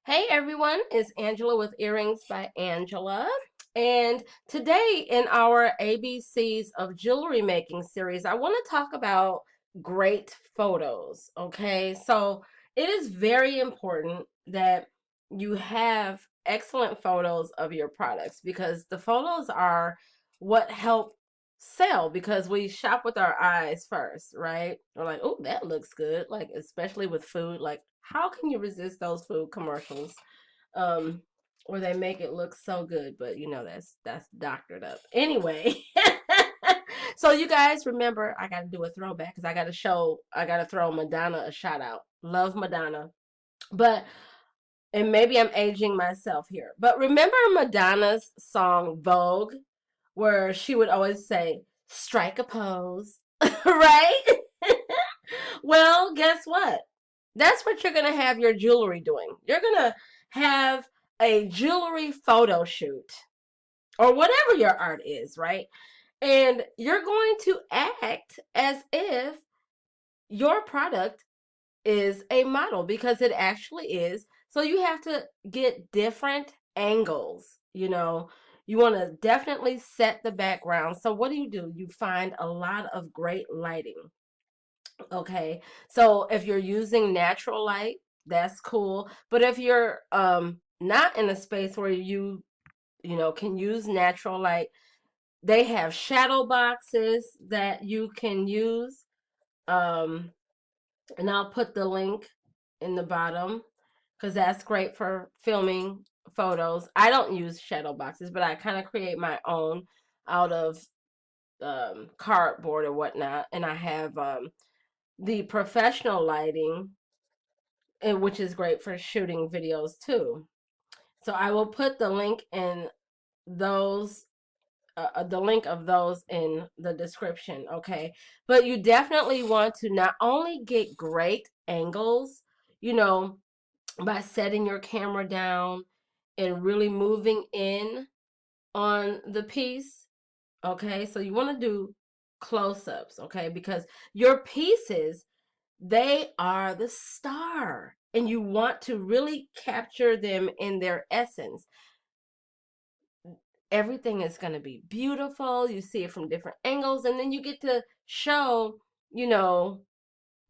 Hey everyone, it's Angela with Earrings by Angela. And today in our ABCs of Jewelry Making series, I want to talk about great photos. Okay, so it is very important that you have excellent photos of your products because the photos are what help sell because we shop with our eyes first, right? We're like, oh, that looks good. Like, especially with food, like, how can you resist those food commercials? Um, where they make it look so good, but you know that's doctored up. Anyway, so you guys remember I gotta do a throwback because I gotta throw Madonna a shout out. Love Madonna. But and maybe I'm aging myself here. But remember Madonna's song Vogue, where she would always say, strike a pose, right? Well, guess what? That's what you're going to have your jewelry doing. You're going to have a jewelry photo shoot or whatever your art is, right? And you're going to act as if your product is a model because it actually is. So you have to get different angles, you know. You want to definitely set the background. So what do? You find a lot of great lighting. Okay. So if you're using natural light, that's cool. But if you're not in a space where you can use natural light, they have shadow boxes that you can use. Um and I'll put the link in the bottom because that's great for filming photos. I don't use shadow boxes, but I kind of create my own out of cardboard or whatnot. And I have the professional lighting, which is great for shooting videos too. So I will put those the link of those in the description, okay? But you definitely want to not only get great angles, you know, by setting your camera down and really moving in on the piece, okay? So you want to do close-ups, okay? Because your pieces, they are the star and you want to really capture them in their essence. Everything is going to be beautiful. You see it from different angles, and then you get to show, you know,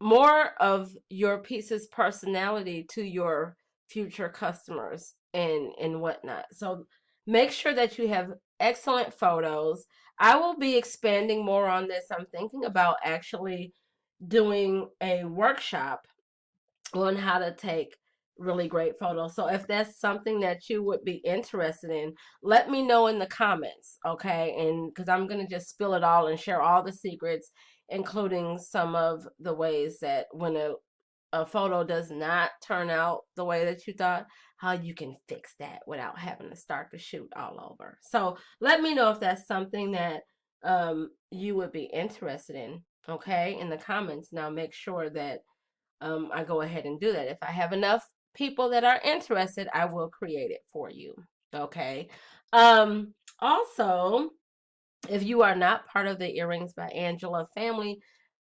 more of your piece's personality to your future customers and whatnot. So make sure that you have excellent photos. I will be expanding more on this. I'm thinking about actually doing a workshop on how to take really great photos. So if that's something that you would be interested in, let me know in the comments, okay? And because I'm going to just spill it all and share all the secrets, including some of the ways that when a photo does not turn out the way that you thought, how you can fix that without having to start the shoot all over. So let me know if that's something that you would be interested in, okay, in the comments. Now make sure that I go ahead and do that. If I have enough people that are interested, I will create it for you. Okay. Also, if you are not part of the Earrings by Angela family,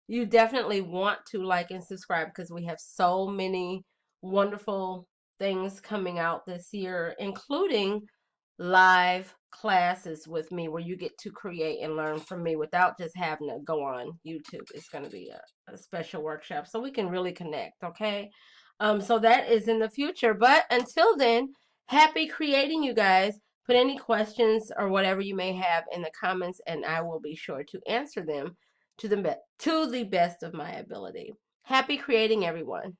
you definitely want to like and subscribe because we have so many wonderful things coming out this year, including live classes with me where you get to create and learn from me without just having to go on YouTube. It's going to be a special workshop so we can really connect, okay? So that is in the future. But until then, happy creating, you guys. Put any questions or whatever you may have in the comments, and I will be sure to answer them to the best of my ability. Happy creating, everyone.